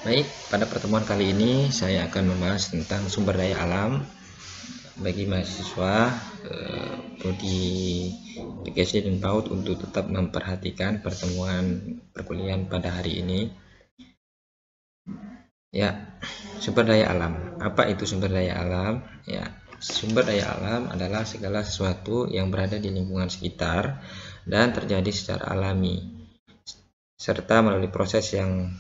Baik, pada pertemuan kali ini saya akan membahas tentang sumber daya alam bagi mahasiswa prodi Edukasi dan PAUD untuk tetap memperhatikan pertemuan perkuliahan pada hari ini. Ya, sumber daya alam. Apa itu sumber daya alam? Ya, sumber daya alam adalah segala sesuatu yang berada di lingkungan sekitar dan terjadi secara alami, serta melalui proses yang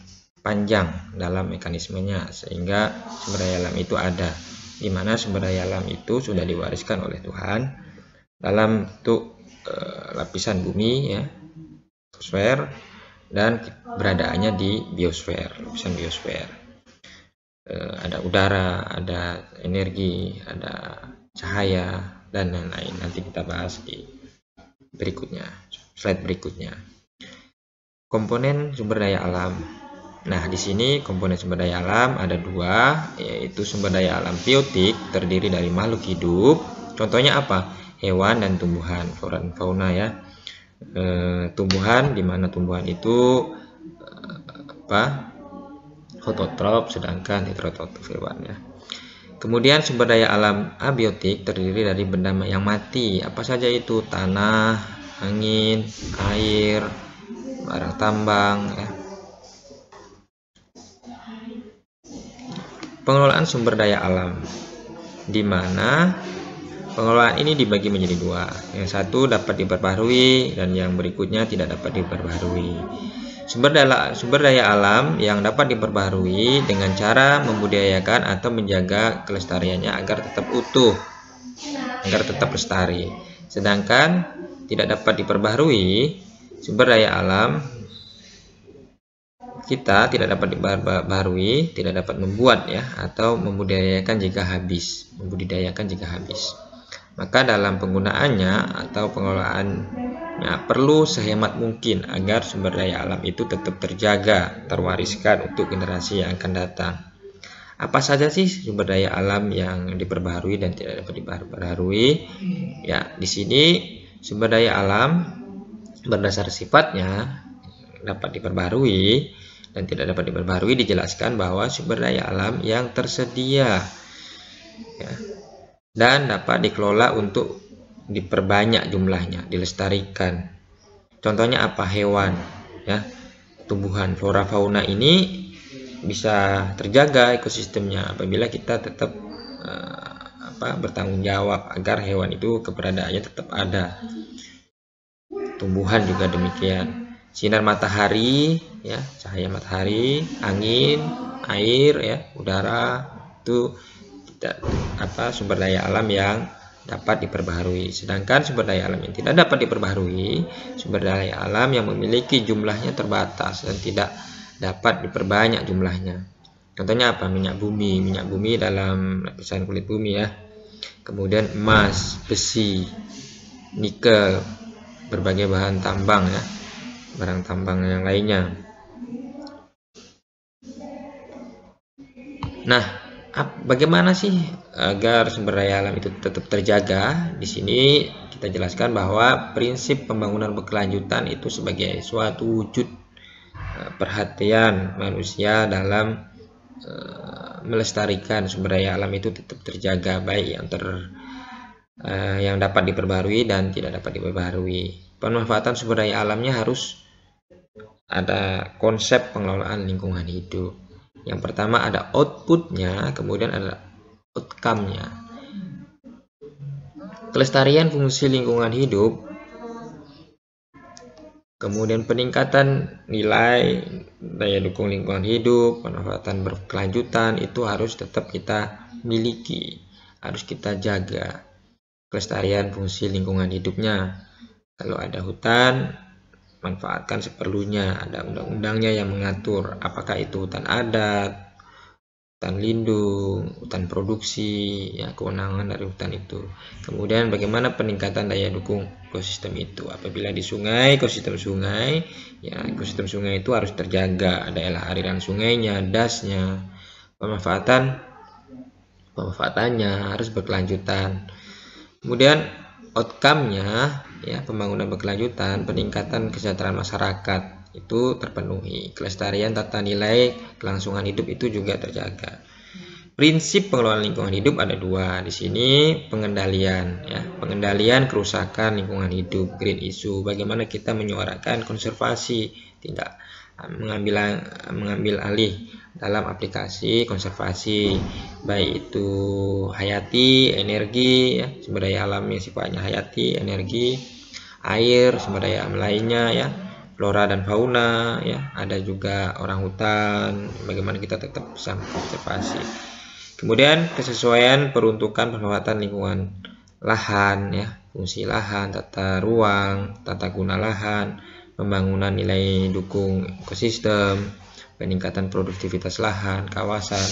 panjang dalam mekanismenya, sehingga sumber daya alam itu ada, di mana sumber daya alam itu sudah diwariskan oleh Tuhan dalam bentuk lapisan bumi, ya, atmosfer, dan keberadaannya di biosfer, lapisan biosfer. Ada udara, ada energi, ada cahaya, dan lain-lain. Nanti kita bahas di berikutnya, slide berikutnya. Komponen sumber daya alam. Nah, di sini komponen sumber daya alam ada dua, yaitu sumber daya alam biotik, terdiri dari makhluk hidup. Contohnya apa? Hewan dan tumbuhan, flora dan fauna, ya. Tumbuhan, di mana tumbuhan itu autotrof, sedangkan heterotrof hewan, ya. Kemudian sumber daya alam abiotik terdiri dari benda yang mati. Apa saja itu? Tanah, angin, air, barang tambang, ya. Pengelolaan sumber daya alam, di mana pengelolaan ini dibagi menjadi dua. Yang satu dapat diperbaharui dan yang berikutnya tidak dapat diperbaharui. Sumber daya alam yang dapat diperbaharui dengan cara membudidayakan atau menjaga kelestariannya agar tetap utuh, agar tetap lestari. Sedangkan tidak dapat diperbaharui, sumber daya alam kita tidak dapat diperbaharui, tidak dapat membuat, ya, atau membudidayakan jika habis. Maka dalam penggunaannya atau pengelolaannya perlu sehemat mungkin agar sumber daya alam itu tetap terjaga, terwariskan untuk generasi yang akan datang. Apa saja sih sumber daya alam yang diperbaharui dan tidak dapat diperbaharui? Ya, di sini sumber daya alam berdasar sifatnya dapat diperbaharui dan tidak dapat diperbaharui dijelaskan bahwa sumber daya alam yang tersedia, ya, dan dapat dikelola untuk diperbanyak jumlahnya, dilestarikan. Contohnya apa? Hewan, ya, tumbuhan, flora fauna ini bisa terjaga ekosistemnya apabila kita tetap bertanggung jawab agar hewan itu keberadaannya tetap ada. Tumbuhan juga demikian. Sinar matahari, ya, cahaya matahari, angin, air, ya, udara, itu sumber daya alam yang dapat diperbaharui. Sedangkan sumber daya alam yang tidak dapat diperbaharui, sumber daya alam yang memiliki jumlahnya terbatas dan tidak dapat diperbanyak jumlahnya. Contohnya apa? Minyak bumi dalam lapisan kulit bumi, ya. Kemudian emas, besi, nikel, berbagai bahan tambang, ya, barang tambang yang lainnya. Nah, bagaimana sih agar sumber daya alam itu tetap terjaga? Di sini kita jelaskan bahwa prinsip pembangunan berkelanjutan itu sebagai suatu wujud perhatian manusia dalam melestarikan sumber daya alam itu tetap terjaga, baik yang dapat diperbarui dan tidak dapat diperbarui. Pemanfaatan sumber daya alamnya harus ada konsep pengelolaan lingkungan hidup. Yang pertama ada outputnya, kemudian ada outcome-nya. Kelestarian fungsi lingkungan hidup, kemudian peningkatan nilai daya dukung lingkungan hidup, pemanfaatan berkelanjutan itu harus tetap kita miliki, harus kita jaga. Kelestarian fungsi lingkungan hidupnya, kalau ada hutan, manfaatkan seperlunya. Ada undang-undangnya yang mengatur apakah itu hutan adat, hutan lindung, hutan produksi, ya, kewenangan dari hutan itu. Kemudian bagaimana peningkatan daya dukung ekosistem itu? Apabila di sungai, ekosistem sungai, ya, ekosistem sungai itu harus terjaga, ada aliran sungainya, dasnya, pemanfaatannya harus berkelanjutan. Kemudian outcome-nya, ya, pembangunan berkelanjutan, peningkatan kesejahteraan masyarakat, itu terpenuhi. Kelestarian tata nilai kelangsungan hidup itu juga terjaga. Prinsip pengelolaan lingkungan hidup ada dua di sini, pengendalian ya, pengendalian kerusakan lingkungan hidup, green issue. Bagaimana kita menyuarakan konservasi, tidak mengambil alih dalam aplikasi konservasi, baik itu hayati, energi ya, sumber daya alam yang sifatnya hayati, energi, air, sumber daya alam lainnya ya, flora dan fauna ya, ada juga orangutan. Bagaimana kita tetap bisa konservasi. Kemudian kesesuaian peruntukan pemanfaatan lingkungan lahan ya, fungsi lahan, tata ruang, tata guna lahan, pembangunan nilai dukung ekosistem, peningkatan produktivitas lahan, kawasan,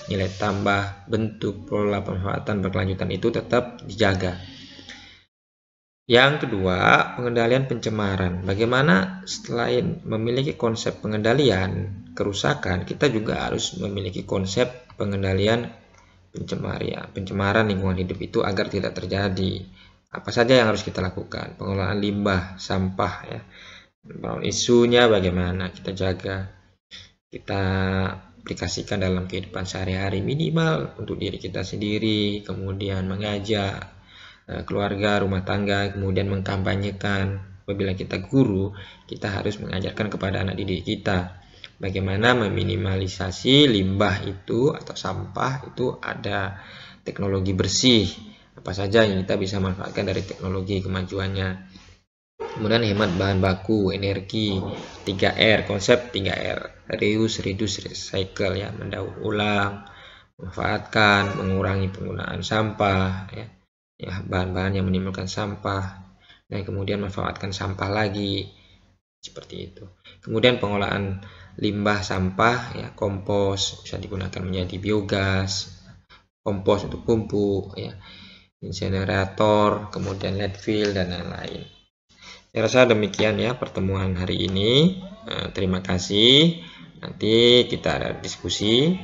nilai tambah, bentuk, pola pemanfaatan berkelanjutan itu tetap dijaga. Yang kedua, pengendalian pencemaran. Bagaimana selain memiliki konsep pengendalian kerusakan, kita juga harus memiliki konsep pengendalian pencemaran lingkungan hidup itu agar tidak terjadi. Apa saja yang harus kita lakukan? Pengelolaan limbah, sampah ya. Isunya bagaimana kita jaga, kita aplikasikan dalam kehidupan sehari-hari, minimal untuk diri kita sendiri, kemudian mengajak keluarga, rumah tangga, kemudian mengkampanyekan. Apabila kita guru, kita harus mengajarkan kepada anak didik kita bagaimana meminimalisasi limbah itu atau sampah itu, ada teknologi bersih apa saja yang kita bisa manfaatkan dari teknologi kemajuannya. Kemudian hemat bahan baku, energi, 3R, konsep 3R, reuse, reduce, recycle ya, mendaur ulang, manfaatkan, mengurangi penggunaan sampah ya, bahan-bahan yang menimbulkan sampah, dan kemudian manfaatkan sampah lagi, seperti itu. Kemudian pengolahan limbah sampah ya, kompos bisa digunakan menjadi biogas, kompos untuk pupuk ya, insinerator, kemudian landfill dan lain-lain. Saya rasa demikian ya pertemuan hari ini. Terima kasih. Nanti kita ada diskusi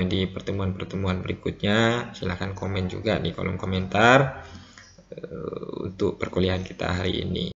di pertemuan-pertemuan berikutnya. Silahkan komen juga di kolom komentar untuk perkuliahan kita hari ini.